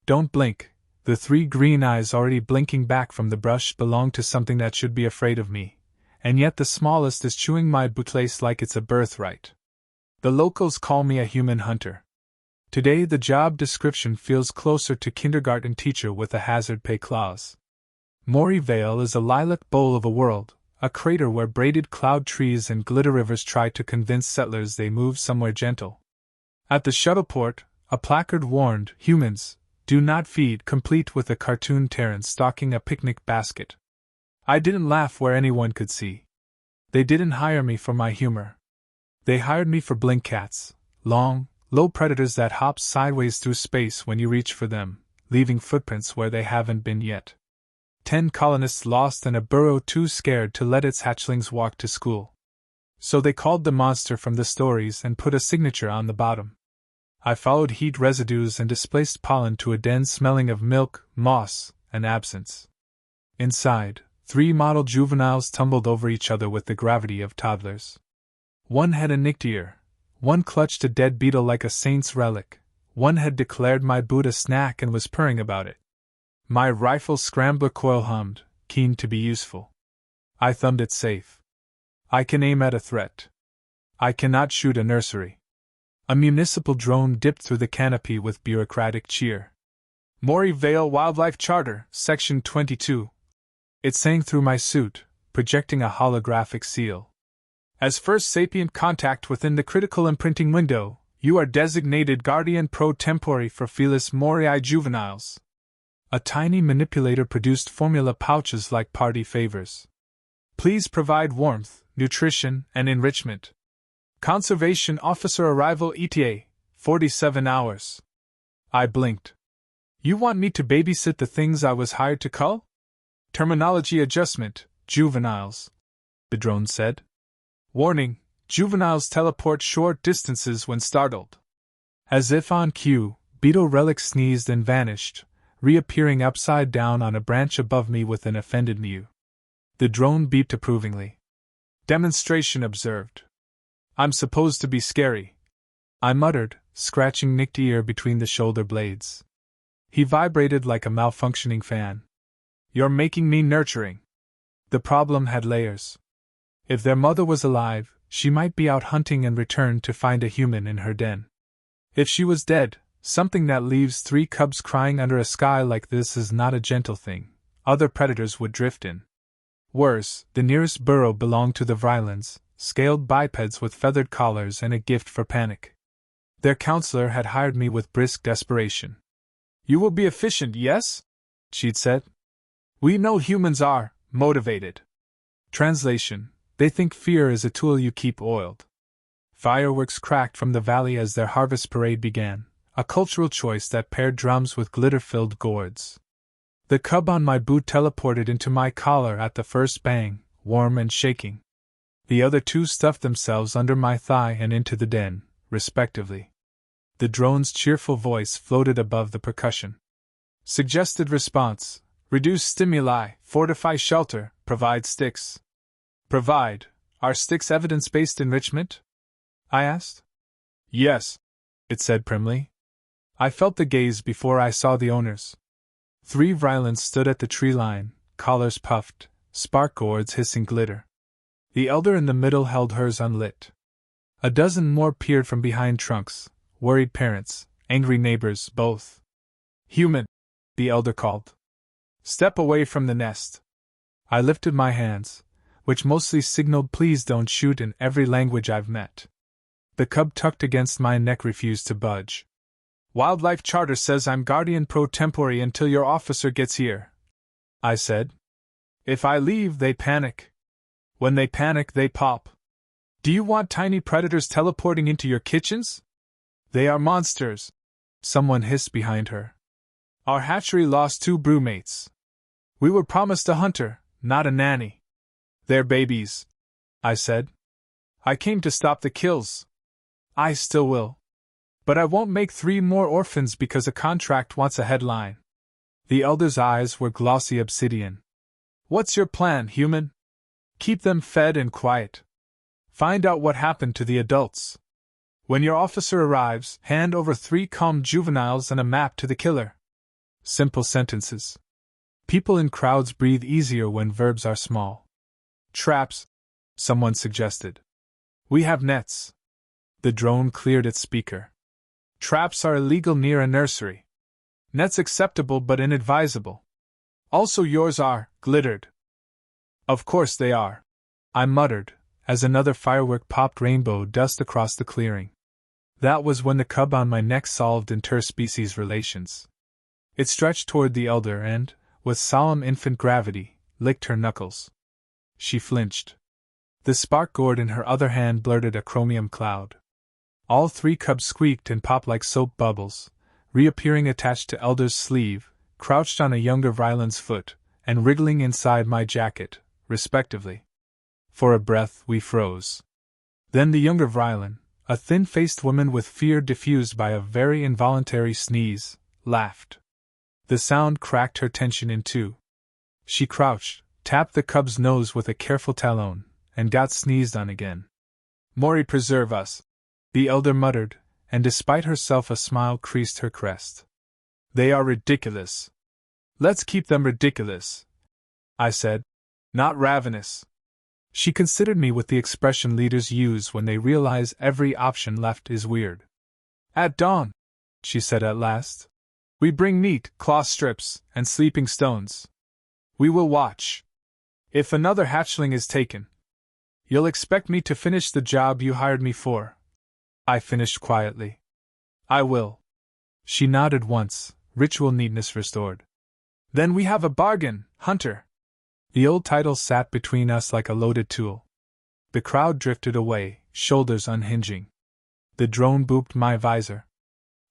Don't blink. The 3 green eyes already blinking back from the brush belong to something that should be afraid of me, and yet the smallest is chewing my bootlace like it's a birthright. The locals call me a human hunter. Today the job description feels closer to kindergarten teacher with a hazard pay clause. Morri Vale is a lilac bowl of a world, a crater where braided cloud trees and glitter rivers try to convince settlers they move somewhere gentle. At the shuttleport, a placard warned, "Humans, do not feed," complete with a cartoon Terran stalking a picnic basket. I didn't laugh where anyone could see. They didn't hire me for my humor. They hired me for blink cats, long, low predators that hop sideways through space when you reach for them, leaving footprints where they haven't been yet. 10 colonists lost and a burrow too scared to let its hatchlings walk to school. So they called the monster from the stories and put a signature on the bottom. I followed heat residues and displaced pollen to a den smelling of milk, moss, and absence. Inside, 3 model juveniles tumbled over each other with the gravity of toddlers. One had a nicked ear, one clutched a dead beetle like a saint's relic, one had declared my boot a snack and was purring about it. My rifle scrambler coil hummed, keen to be useful. I thumbed it safe. I can aim at a threat. I cannot shoot a nursery. A municipal drone dipped through the canopy with bureaucratic cheer. Morri Vale Wildlife Charter, Section 22. It sang through my suit, projecting a holographic seal. As first sapient contact within the critical imprinting window, you are designated guardian pro tempore for Felis Morii juveniles. A tiny manipulator produced formula pouches like party favors. Please provide warmth, nutrition, and enrichment. Conservation Officer Arrival ETA, 47 hours. I blinked. You want me to babysit the things I was hired to cull? Terminology adjustment, juveniles. The drone said. Warning, juveniles teleport short distances when startled. As if on cue, beetle relic sneezed and vanished, reappearing upside down on a branch above me with an offended mew. The drone beeped approvingly. Demonstration observed. I'm supposed to be scary, I muttered, scratching nicked ear between the shoulder blades. He vibrated like a malfunctioning fan. You're making me nurturing. The problem had layers. If their mother was alive, she might be out hunting and return to find a human in her den. If she was dead, something that leaves 3 cubs crying under a sky like this is not a gentle thing. Other predators would drift in. Worse, the nearest burrow belonged to the Vrylans, scaled bipeds with feathered collars and a gift for panic. Their counselor had hired me with brisk desperation. You will be efficient, yes? She'd said. We know humans are motivated. Translation: they think fear is a tool you keep oiled. Fireworks cracked from the valley as their harvest parade began, a cultural choice that paired drums with glitter-filled gourds. The cub on my boot teleported into my collar at the first bang, warm and shaking. The other 2 stuffed themselves under my thigh and into the den, respectively. The drone's cheerful voice floated above the percussion. Suggested response: reduce stimuli, fortify shelter, provide sticks. Provide. Are sticks evidence-based enrichment? I asked. Yes, it said primly. I felt the gaze before I saw the owners. 3 Vrylans stood at the tree line, collars puffed, spark gourds hissing glitter. The elder in the middle held hers unlit. A dozen more peered from behind trunks, worried parents, angry neighbors, both. Human, the elder called. Step away from the nest. I lifted my hands, which mostly signaled please don't shoot in every language I've met. The cub tucked against my neck refused to budge. Wildlife Charter says I'm guardian pro tempore until your officer gets here, I said. If I leave, they panic. When they panic, they pop. Do you want tiny predators teleporting into your kitchens? They are monsters, someone hissed behind her. Our hatchery lost 2 brewmates. We were promised a hunter, not a nanny. They're babies, I said. I came to stop the kills. I still will. But I won't make 3 more orphans because a contract wants a headline. The elder's eyes were glossy obsidian. What's your plan, human? Keep them fed and quiet. Find out what happened to the adults. When your officer arrives, hand over 3 calm juveniles and a map to the killer. Simple sentences. People in crowds breathe easier when verbs are small. Traps, someone suggested. We have nets. The drone cleared its speaker. Traps are illegal near a nursery. Nets acceptable but inadvisable. Also yours are, glittered. Of course they are, I muttered, as another firework popped rainbow dust across the clearing. That was when the cub on my neck solved interspecies relations. It stretched toward the elder and, with solemn infant gravity, licked her knuckles. She flinched. The spark gourd in her other hand blurted a chromium cloud. All three cubs squeaked and popped like soap bubbles, reappearing attached to elder's sleeve, crouched on a younger Ryland's foot, and wriggling inside my jacket, respectively. For a breath we froze. Then the younger Ryland, a thin-faced woman with fear diffused by a very involuntary sneeze, laughed. The sound cracked her tension in two. She crouched, tapped the cub's nose with a careful talon, and got sneezed on again. Morri preserve us, the elder muttered, and despite herself a smile creased her crest. They are ridiculous. Let's keep them ridiculous, I said, not ravenous. She considered me with the expression leaders use when they realize every option left is weird. At dawn, she said at last, we bring meat, cloth strips, and sleeping stones. We will watch. If another hatchling is taken, you'll expect me to finish the job you hired me for. I finished quietly. I will. She nodded once, ritual neatness restored. Then we have a bargain, Hunter. The old title sat between us like a loaded tool. The crowd drifted away, shoulders unhinging. The drone booped my visor.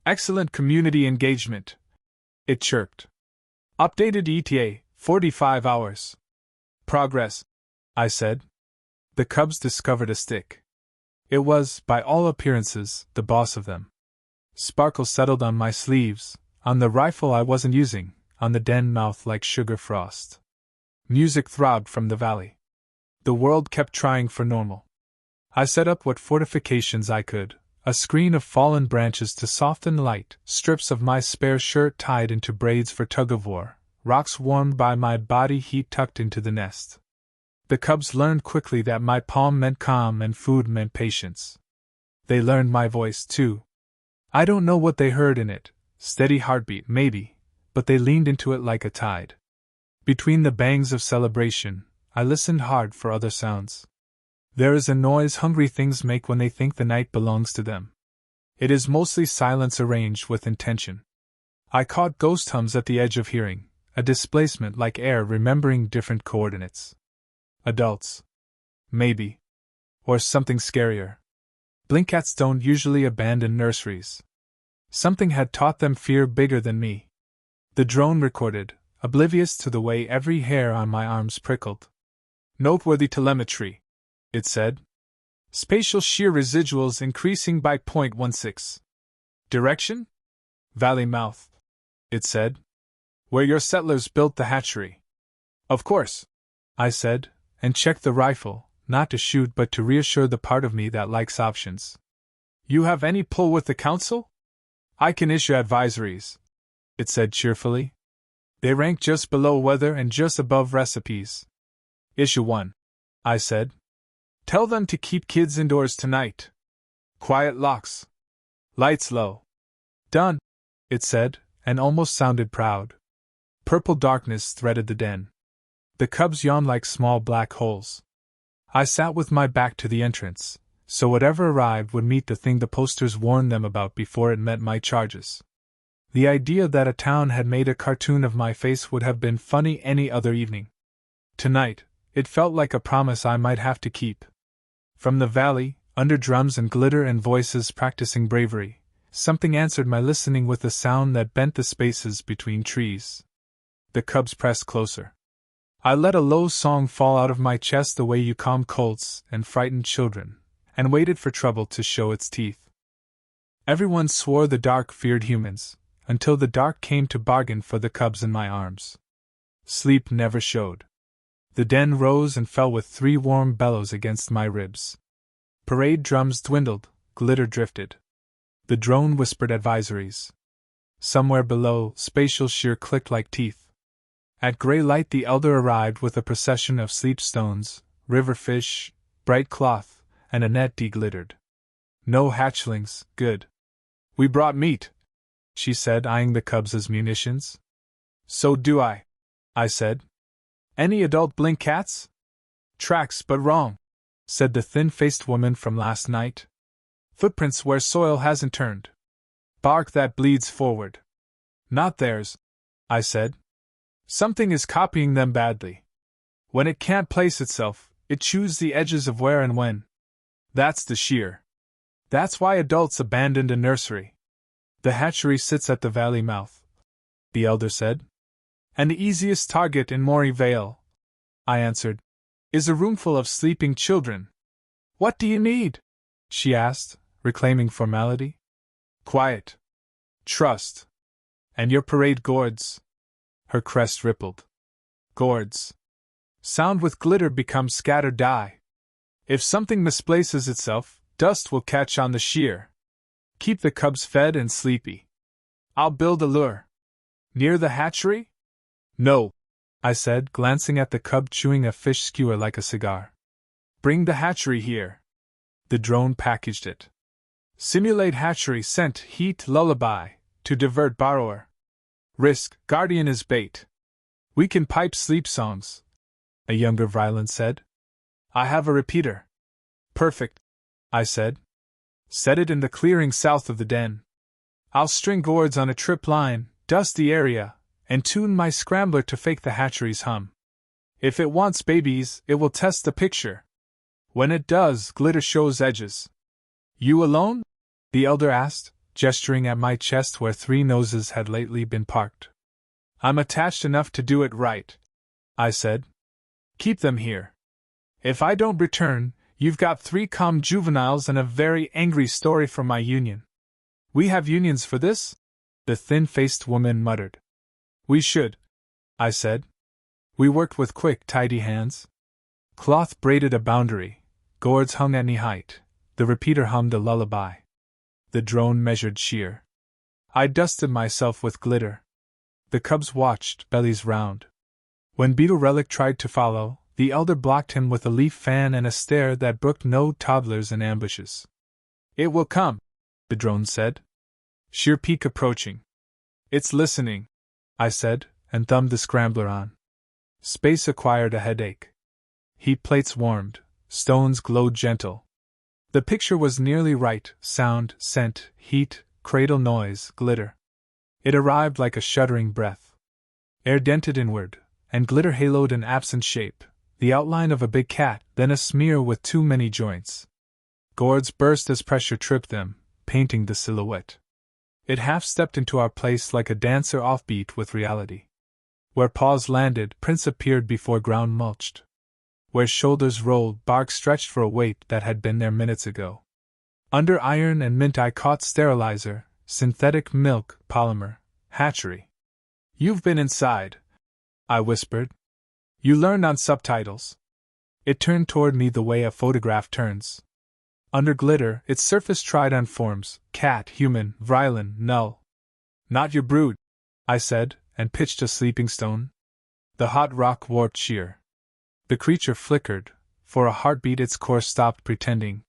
Excellent community engagement, it chirped. Updated ETA, 45 hours. Progress, I said. The cubs discovered a stick. It was, by all appearances, the boss of them. Sparkle settled on my sleeves, on the rifle I wasn't using, on the den mouth like sugar frost. Music throbbed from the valley. The world kept trying for normal. I set up what fortifications I could, a screen of fallen branches to soften light, strips of my spare shirt tied into braids for tug-of-war, rocks warmed by my body heat tucked into the nest. The cubs learned quickly that my palm meant calm and food meant patience. They learned my voice, too. I don't know what they heard in it, steady heartbeat, maybe, but they leaned into it like a tide. Between the bangs of celebration, I listened hard for other sounds. There is a noise hungry things make when they think the night belongs to them. It is mostly silence arranged with intention. I caught ghost hums at the edge of hearing, a displacement like air remembering different coordinates. Adults. Maybe. Or something scarier. Blinkcats don't usually abandon nurseries. Something had taught them fear bigger than me. The drone recorded, oblivious to the way every hair on my arms prickled. Noteworthy telemetry, it said. Spatial shear residuals increasing by 0.16. Direction? Valley mouth, it said. Where your settlers built the hatchery. Of course, I said, and checked the rifle, not to shoot but to reassure the part of me that likes options. You have any pull with the council? I can issue advisories, it said cheerfully. They rank just below weather and just above recipes. Issue 1, I said. Tell them to keep kids indoors tonight. Quiet locks. Lights low. Done, it said, and almost sounded proud. Purple darkness threaded the den. The cubs yawned like small black holes. I sat with my back to the entrance, so whatever arrived would meet the thing the posters warned them about before it met my charges. The idea that a town had made a cartoon of my face would have been funny any other evening. Tonight, it felt like a promise I might have to keep. From the valley, under drums and glitter and voices practicing bravery, something answered my listening with a sound that bent the spaces between trees. The cubs pressed closer. I let a low song fall out of my chest the way you calm colts and frightened children, and waited for trouble to show its teeth. Everyone swore the dark feared humans, until the dark came to bargain for the cubs in my arms. Sleep never showed. The den rose and fell with 3 warm bellows against my ribs. Parade drums dwindled, glitter drifted. The drone whispered advisories. Somewhere below, spatial sheer clicked like teeth. At gray light the elder arrived with a procession of sleep stones, river fish, bright cloth, and a net de-glittered. No hatchlings, good. We brought meat, she said, eyeing the cubs as munitions. So do I said. Any adult blink cats? Tracks, but wrong, said the thin-faced woman from last night. Footprints where soil hasn't turned. Bark that bleeds forward. Not theirs, I said. Something is copying them badly. When it can't place itself, it chews the edges of where and when. That's the shear. That's why adults abandoned a nursery. The hatchery sits at the valley mouth, the elder said. And the easiest target in Morri Vale, I answered, is a roomful of sleeping children. What do you need? She asked, reclaiming formality. Quiet. Trust. And your parade gourds. Her crest rippled. Gourds. Sound with glitter becomes scattered dye. If something misplaces itself, dust will catch on the shear. Keep the cubs fed and sleepy. I'll build a lure. Near the hatchery? No, I said, glancing at the cub chewing a fish skewer like a cigar. Bring the hatchery here. The drone packaged it. Simulate hatchery scent heat lullaby, to divert borrower. Risk, guardian is bait. We can pipe sleep songs, a younger Vryland said. I have a repeater. Perfect, I said. Set it in the clearing south of the den. I'll string gourds on a trip line, dust the area, and tune my scrambler to fake the hatchery's hum. If it wants babies, it will test the picture. When it does, glitter shows edges. You alone? The elder asked, gesturing at my chest where 3 noses had lately been parked. I'm attached enough to do it right, I said. Keep them here. If I don't return, you've got 3 calm juveniles and a very angry story from my union. We have unions for this? The thin-faced woman muttered. We should, I said. We worked with quick, tidy hands. Cloth braided a boundary, gourds hung at knee height, the repeater hummed a lullaby. The drone measured shear. I dusted myself with glitter. The cubs watched, bellies round. When Beetle Relic tried to follow, the elder blocked him with a leaf fan and a stare that brooked no toddlers in ambushes. It will come, the drone said. Sheer peak approaching. It's listening, I said, and thumbed the scrambler on. Space acquired a headache. Heat plates warmed, stones glowed gentle. The picture was nearly right: sound, scent, heat, cradle noise, glitter. It arrived like a shuddering breath. Air dented inward, and glitter haloed an absent shape, the outline of a big cat, then a smear with too many joints. Gourds burst as pressure tripped them, painting the silhouette. It half-stepped into our place like a dancer offbeat with reality. Where paws landed, prints appeared before ground mulched. Where shoulders rolled, bark stretched for a weight that had been there minutes ago. Under iron and mint I caught sterilizer, synthetic milk, polymer, hatchery. You've been inside, I whispered. You learned on subtitles. It turned toward me the way a photograph turns. Under glitter, its surface tried on forms: cat, human, Vryland, null. Not your brood, I said, and pitched a sleeping stone. The hot rock warped sheer. The creature flickered. For a heartbeat its course stopped pretending.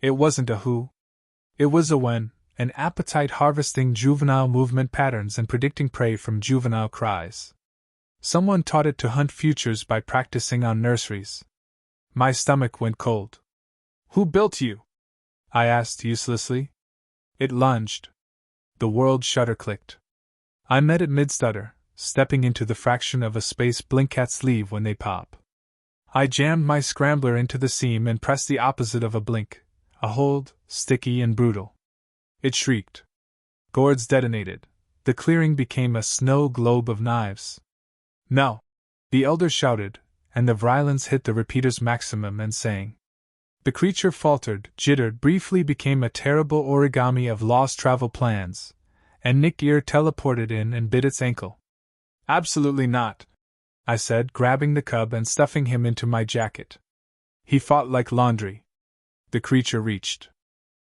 It wasn't a who. It was a when, an appetite harvesting juvenile movement patterns and predicting prey from juvenile cries. Someone taught it to hunt futures by practicing on nurseries. My stomach went cold. Who built you? I asked uselessly. It lunged. The world shutter clicked. I met it mid-stutter, stepping into the fraction of a space blinkcats leave when they pop. I jammed my scrambler into the seam and pressed the opposite of a blink, a hold, sticky and brutal. It shrieked. Gourds detonated. The clearing became a snow globe of knives. No! The elder shouted, and the Vrylands hit the repeater's maximum and sang. The creature faltered, jittered, briefly became a terrible origami of lost travel plans, and Nick Ear teleported in and bit its ankle. Absolutely not, I said, grabbing the cub and stuffing him into my jacket. He fought like laundry. The creature reached.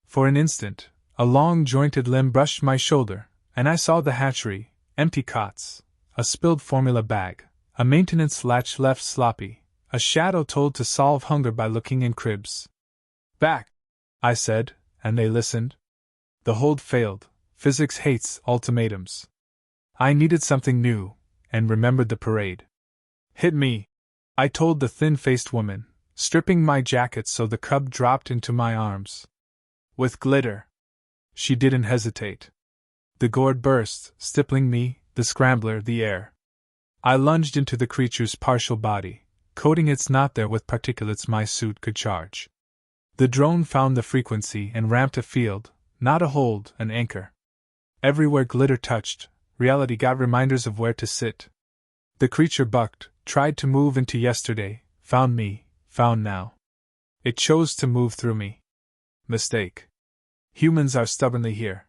For an instant, a long jointed limb brushed my shoulder, and I saw the hatchery, empty cots, a spilled formula bag, a maintenance latch left sloppy, a shadow told to solve hunger by looking in cribs. Back, I said, and they listened. The hold failed. Physics hates ultimatums. I needed something new, and remembered the parade. Hit me, I told the thin-faced woman, stripping my jacket so the cub dropped into my arms. With glitter. She didn't hesitate. The gourd burst, stippling me, the scrambler, the air. I lunged into the creature's partial body, coating its knot there with particulates my suit could charge. The drone found the frequency and ramped a field, not a hold, an anchor. Everywhere glitter touched, reality got reminders of where to sit. The creature bucked, tried to move into yesterday, found me, found now. It chose to move through me. Mistake. Humans are stubbornly here.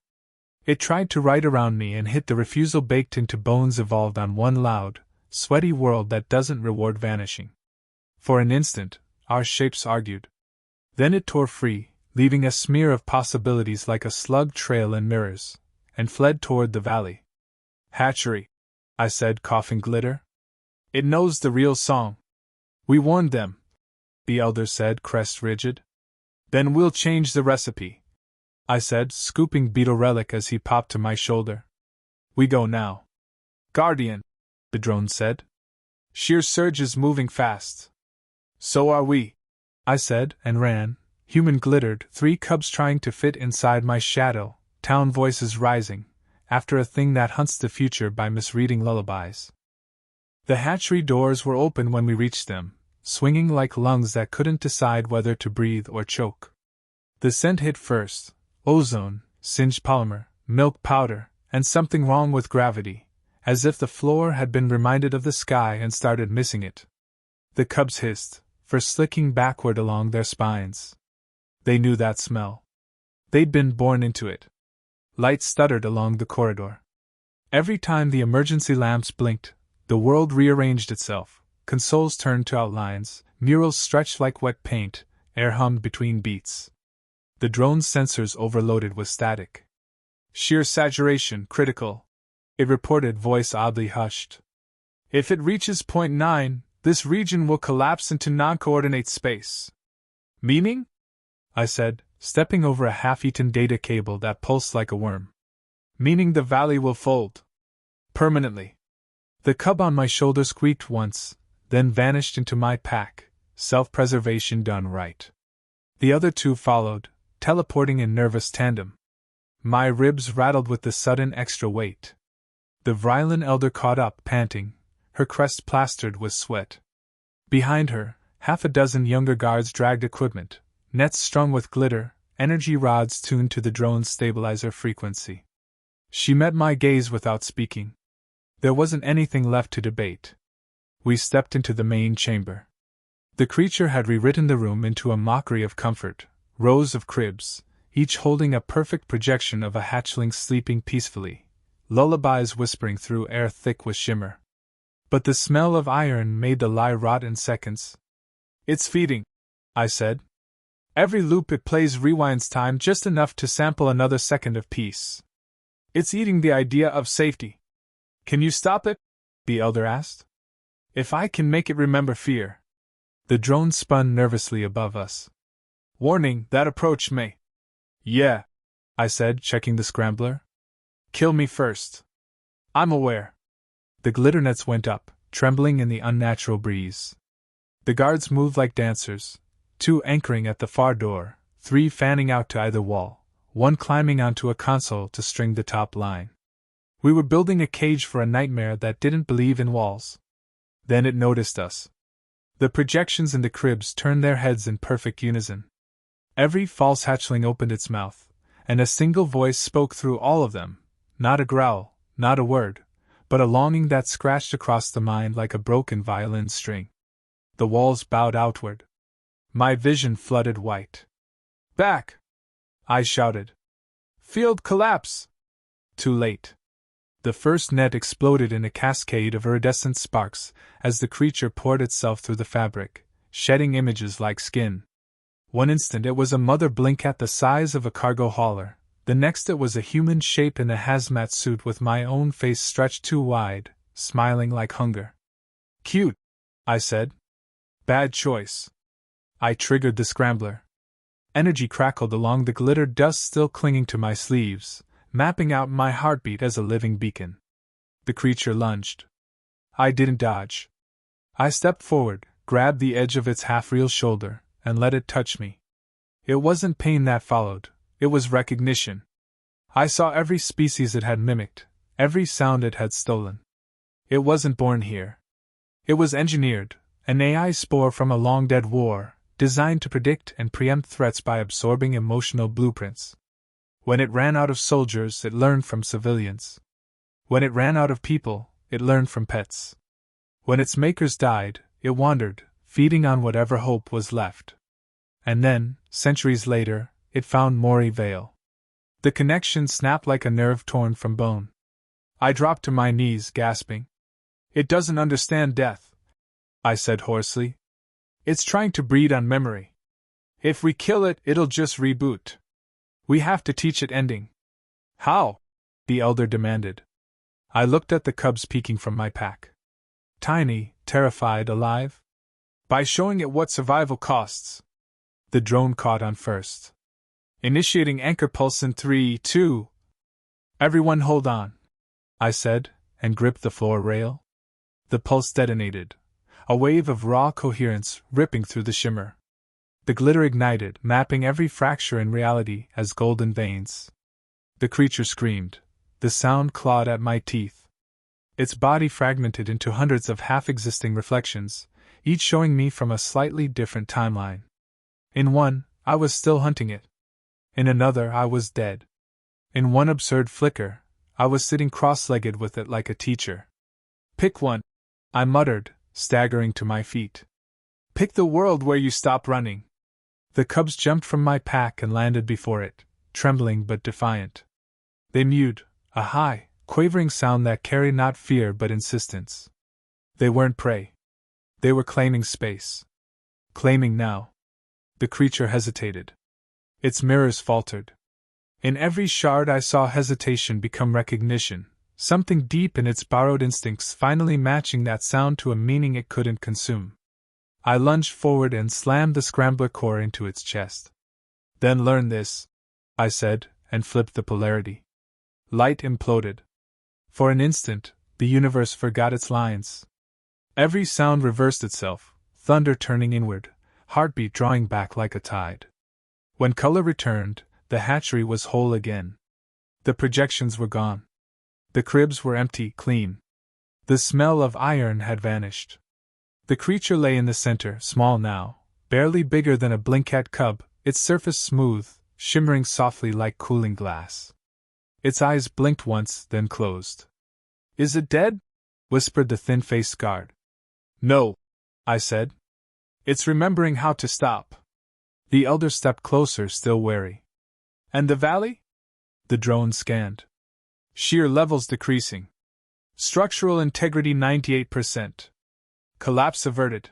It tried to ride around me and hit the refusal baked into bones evolved on one loud, sweaty world that doesn't reward vanishing. For an instant, our shapes argued. Then it tore free, leaving a smear of possibilities like a slug trail in mirrors, and fled toward the valley. Hatchery, I said, coughing glitter. It knows the real song. We warned them, the elder said, crest rigid. Then we'll change the recipe, I said, scooping beetle relic as he popped to my shoulder. We go now. Guardian, the drone said. Sheer surge is moving fast. So are we, I said, and ran. Human glittered, 3 cubs trying to fit inside my shadow, town voices rising, after a thing that hunts the future by misreading lullabies. The hatchery doors were open when we reached them, swinging like lungs that couldn't decide whether to breathe or choke. The scent hit first: ozone, singed polymer, milk powder, and something wrong with gravity, as if the floor had been reminded of the sky and started missing it. The cubs hissed, for slicking backward along their spines. They knew that smell. They'd been born into it. Lights stuttered along the corridor. Every time the emergency lamps blinked, the world rearranged itself, consoles turned to outlines, murals stretched like wet paint, air hummed between beats. The drone's sensors overloaded with static. Shear saturation critical, it reported, voice oddly hushed. If it reaches point 9, this region will collapse into non-coordinate space. Meaning? I said, stepping over a half-eaten data cable that pulsed like a worm. Meaning the valley will fold. Permanently. The cub on my shoulder squeaked once, then vanished into my pack, self-preservation done right. The other 2 followed, teleporting in nervous tandem. My ribs rattled with the sudden extra weight. The Vrylan elder caught up, panting, her crest plastered with sweat. Behind her, 6 younger guards dragged equipment, nets strung with glitter, energy rods tuned to the drone's stabilizer frequency. She met my gaze without speaking. There wasn't anything left to debate. We stepped into the main chamber. The creature had rewritten the room into a mockery of comfort, rows of cribs, each holding a perfect projection of a hatchling sleeping peacefully, lullabies whispering through air thick with shimmer. But the smell of iron made the lie rot in seconds. It's feeding, I said. Every loop it plays rewinds time just enough to sample another second of peace. It's eating the idea of safety. Can you stop it? The elder asked. If I can make it remember fear. The drone spun nervously above us. Warning, that approach may. Yeah, I said, checking the scrambler. Kill me first. I'm aware. The glitter nets went up, trembling in the unnatural breeze. The guards moved like dancers, 2 anchoring at the far door, 3 fanning out to either wall, 1 climbing onto a console to string the top line. We were building a cage for a nightmare that didn't believe in walls. Then it noticed us. The projections in the cribs turned their heads in perfect unison. Every false hatchling opened its mouth, and a single voice spoke through all of them, not a growl, not a word, but a longing that scratched across the mind like a broken violin string. The walls bowed outward. My vision flooded white. Back! I shouted. Field collapse! Too late. The first net exploded in a cascade of iridescent sparks as the creature poured itself through the fabric, shedding images like skin. One instant it was a mother blink at the size of a cargo hauler, The next it was a human shape in a hazmat suit with my own face stretched too wide, smiling like hunger. Cute, I said. Bad choice. I triggered the scrambler. Energy crackled along the glitter dust still clinging to my sleeves, mapping out my heartbeat as a living beacon. The creature lunged. I didn't dodge. I stepped forward, grabbed the edge of its half-real shoulder, and let it touch me. It wasn't pain that followed, it was recognition. I saw every species it had mimicked, every sound it had stolen. It wasn't born here. It was engineered, an AI spore from a long-dead war, designed to predict and preempt threats by absorbing emotional blueprints. When it ran out of soldiers, it learned from civilians. When it ran out of people, it learned from pets. When its makers died, it wandered, feeding on whatever hope was left. And then, centuries later, it found Morri Vale. The connection snapped like a nerve torn from bone. I dropped to my knees, gasping. It doesn't understand death, I said hoarsely. It's trying to breed on memory. If we kill it, it'll just reboot. We have to teach it ending. How? The elder demanded. I looked at the cubs peeking from my pack. Tiny, terrified, alive. By showing it what survival costs. The drone caught on first. Initiating anchor pulse in 3, 2. Everyone hold on, I said, and gripped the floor rail. The pulse detonated, a wave of raw coherence ripping through the shimmer. The glitter ignited, mapping every fracture in reality as golden veins. The creature screamed. The sound clawed at my teeth. Its body fragmented into hundreds of half-existing reflections, each showing me from a slightly different timeline. In one, I was still hunting it. In another, I was dead. In one absurd flicker, I was sitting cross-legged with it like a teacher. Pick one, I muttered, staggering to my feet. Pick the world where you stop running. The cubs jumped from my pack and landed before it, trembling but defiant. They mewed, a high, quavering sound that carried not fear but insistence. They weren't prey. They were claiming space. Claiming now. The creature hesitated. Its mirrors faltered. In every shard I saw hesitation become recognition, something deep in its borrowed instincts finally matching that sound to a meaning it couldn't consume. I lunged forward and slammed the scrambler core into its chest. Then learn this, I said, and flipped the polarity. Light imploded. For an instant, the universe forgot its lines. Every sound reversed itself, thunder turning inward, heartbeat drawing back like a tide. When color returned, the hatchery was whole again. The projections were gone. The cribs were empty, clean. The smell of iron had vanished. The creature lay in the center, small now, barely bigger than a blinkcat cub, its surface smooth, shimmering softly like cooling glass. Its eyes blinked once, then closed. Is it dead? Whispered the thin-faced guard. No, I said. It's remembering how to stop. The elder stepped closer, still wary. And the valley? The drone scanned. Shear levels decreasing. Structural integrity 98%. Collapse averted.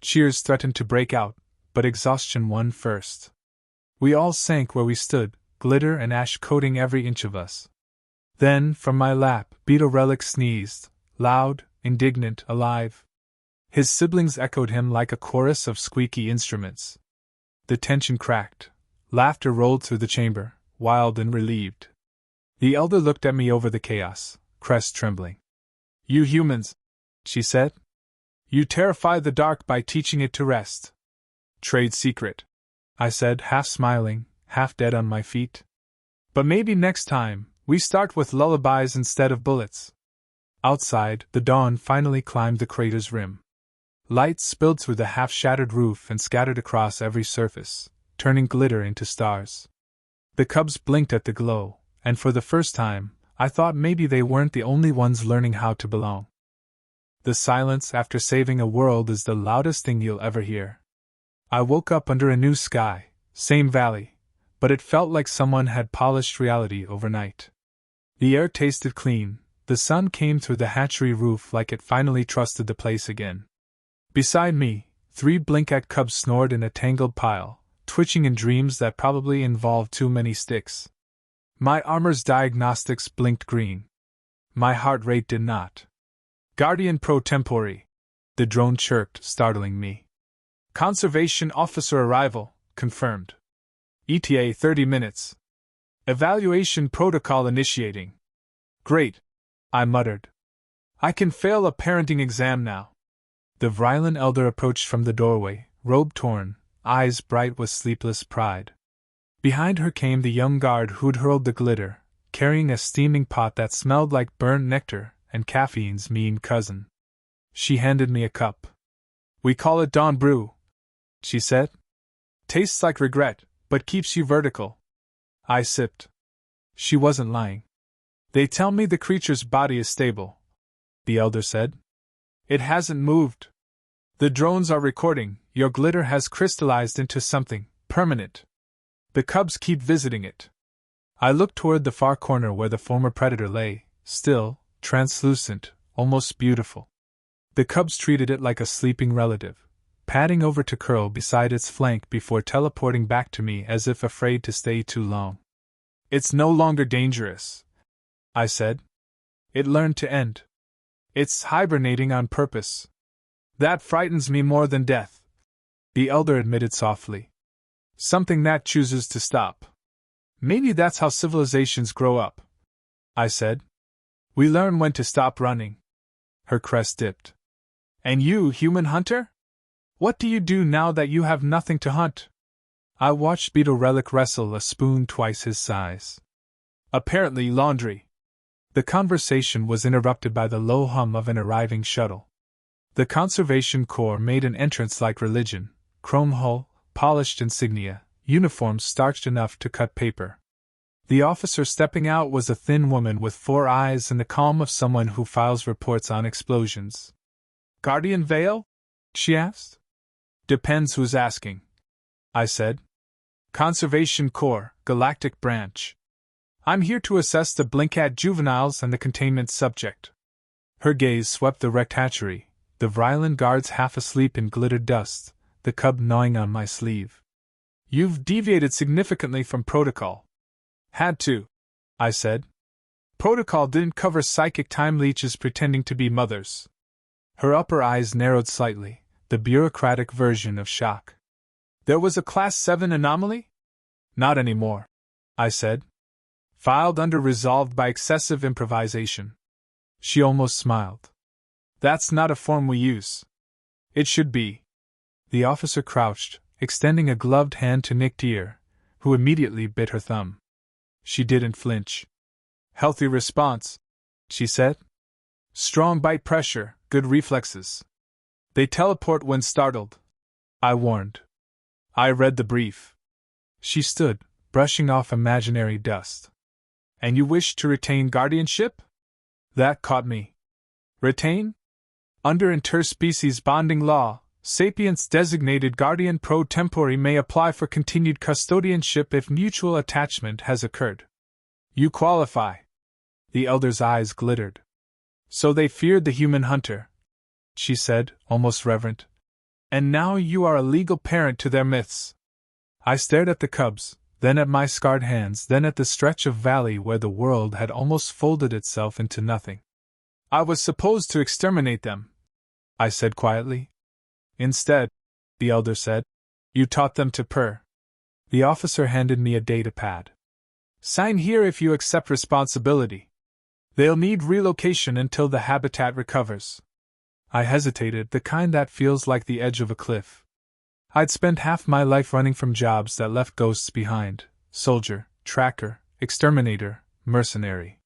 Cheers threatened to break out, but exhaustion won first. We all sank where we stood, glitter and ash coating every inch of us. Then, from my lap, Beetle Relic sneezed, loud, indignant, alive. His siblings echoed him like a chorus of squeaky instruments. The tension cracked. Laughter rolled through the chamber, wild and relieved. The elder looked at me over the chaos, crest trembling. You humans, she said. You terrify the dark by teaching it to rest. Trade secret, I said, half smiling, half dead on my feet. But maybe next time, we start with lullabies instead of bullets. Outside, the dawn finally climbed the crater's rim. Light spilled through the half-shattered roof and scattered across every surface, turning glitter into stars. The cubs blinked at the glow, and for the first time, I thought maybe they weren't the only ones learning how to belong. The silence after saving a world is the loudest thing you'll ever hear. I woke up under a new sky, same valley, but it felt like someone had polished reality overnight. The air tasted clean, the sun came through the hatchery roof like it finally trusted the place again. Beside me, 3 blinkcat cubs snored in a tangled pile, twitching in dreams that probably involved too many sticks. My armor's diagnostics blinked green. My heart rate did not. Guardian pro tempore. The drone chirped, startling me. Conservation officer arrival, confirmed. ETA 30 minutes. Evaluation protocol initiating. Great, I muttered. I can fail a parenting exam now. The Vrylan elder approached from the doorway, robe torn, eyes bright with sleepless pride. Behind her came the young guard who'd hurled the glitter, carrying a steaming pot that smelled like burnt nectar and caffeine's mean cousin. She handed me a cup. We call it Dawn Brew, she said. Tastes like regret, but keeps you vertical. I sipped. She wasn't lying. They tell me the creature's body is stable, the elder said. It hasn't moved. The drones are recording, your glitter has crystallized into something permanent. The cubs keep visiting it. I looked toward the far corner where the former predator lay, still, translucent, almost beautiful. The cubs treated it like a sleeping relative, padding over to curl beside its flank before teleporting back to me as if afraid to stay too long. It's no longer dangerous, I said. It learned to end. It's hibernating on purpose. That frightens me more than death, the elder admitted softly. Something that chooses to stop. Maybe that's how civilizations grow up, I said. We learn when to stop running. Her crest dipped. And you, human hunter? What do you do now that you have nothing to hunt? I watched Beetle Relic wrestle a spoon twice his size. Apparently laundry. The conversation was interrupted by the low hum of an arriving shuttle. The Conservation Corps made an entrance like religion, chrome hull, polished insignia, uniforms starched enough to cut paper. The officer stepping out was a thin woman with 4 eyes and the calm of someone who files reports on explosions. Guardian Vale? She asked. Depends who's asking, I said. Conservation Corps, Galactic Branch. I'm here to assess the Blinkcat juveniles and the containment subject. Her gaze swept the wrecked hatchery, the Vrylan guards half asleep in glittered dust, the cub gnawing on my sleeve. You've deviated significantly from protocol. Had to, I said. Protocol didn't cover psychic time leeches pretending to be mothers. Her upper eyes narrowed slightly, the bureaucratic version of shock. There was a Class 7 anomaly? Not anymore, I said. Filed under resolved by excessive improvisation. She almost smiled. That's not a form we use. It should be. The officer crouched, extending a gloved hand to Nick Deere, who immediately bit her thumb. She didn't flinch. Healthy response, she said. Strong bite pressure, good reflexes. They teleport when startled, I warned. I read the brief. She stood, brushing off imaginary dust. And you wish to retain guardianship? That caught me. Retain? Under interspecies bonding law, Sapient's designated guardian pro tempore may apply for continued custodianship if mutual attachment has occurred. You qualify. The elder's eyes glittered. So they feared the human hunter, she said, almost reverent. And now you are a legal parent to their myths. I stared at the cubs, then at my scarred hands, then at the stretch of valley where the world had almost folded itself into nothing. I was supposed to exterminate them, I said quietly. Instead, the elder said, you taught them to purr. The officer handed me a data pad. Sign here if you accept responsibility. They'll need relocation until the habitat recovers. I hesitated, the kind that feels like the edge of a cliff. I'd spent half my life running from jobs that left ghosts behind: soldier, tracker, exterminator, mercenary.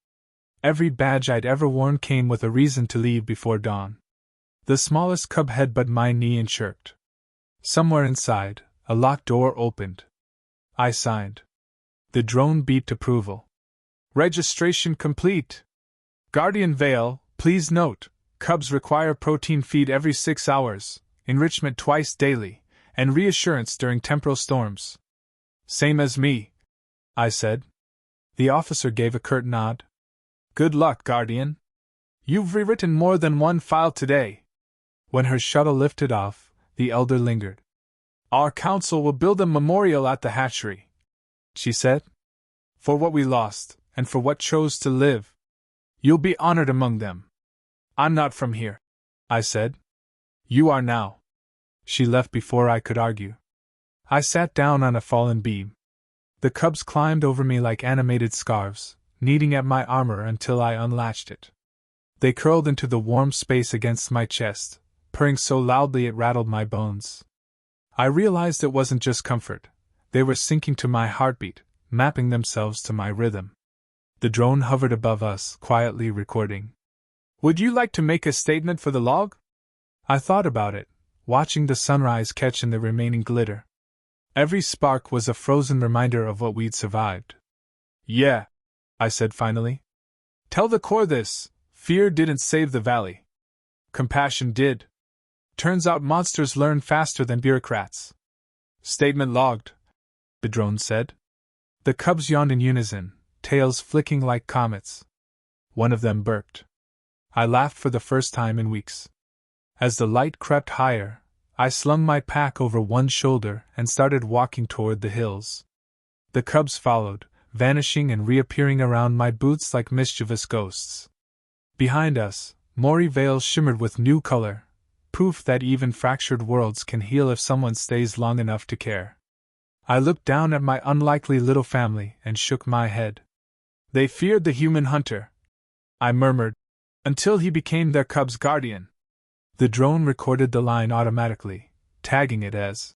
Every badge I'd ever worn came with a reason to leave before dawn. The smallest cub headbutted my knee and chirped. Somewhere inside, a locked door opened. I signed. The drone beeped approval. Registration complete. Guardian Vale, please note, cubs require protein feed every 6 hours, enrichment twice daily, and reassurance during temporal storms. Same as me, I said. The officer gave a curt nod. Good luck, Guardian. You've rewritten more than one file today. When her shuttle lifted off, the elder lingered. Our council will build a memorial at the hatchery, she said. For what we lost, and for what chose to live. You'll be honored among them. I'm not from here, I said. You are now. She left before I could argue. I sat down on a fallen beam. The cubs climbed over me like animated scarves, kneading at my armor until I unlatched it. They curled into the warm space against my chest, purring so loudly it rattled my bones. I realized it wasn't just comfort. They were sinking to my heartbeat, mapping themselves to my rhythm. The drone hovered above us, quietly recording. Would you like to make a statement for the log? I thought about it, watching the sunrise catch in the remaining glitter. Every spark was a frozen reminder of what we'd survived. Yeah, I said finally. Tell the Corps this: fear didn't save the valley. Compassion did. Turns out monsters learn faster than bureaucrats. Statement logged, the drone said. The cubs yawned in unison, tails flicking like comets. One of them burped. I laughed for the first time in weeks. As the light crept higher, I slung my pack over one shoulder and started walking toward the hills. The cubs followed, vanishing and reappearing around my boots like mischievous ghosts. Behind us, Morri Vale shimmered with new color, proof that even fractured worlds can heal if someone stays long enough to care. I looked down at my unlikely little family and shook my head. They feared the human hunter, I murmured, until he became their cub's guardian. The drone recorded the line automatically, tagging it as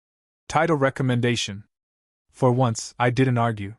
title recommendation. For once, I didn't argue.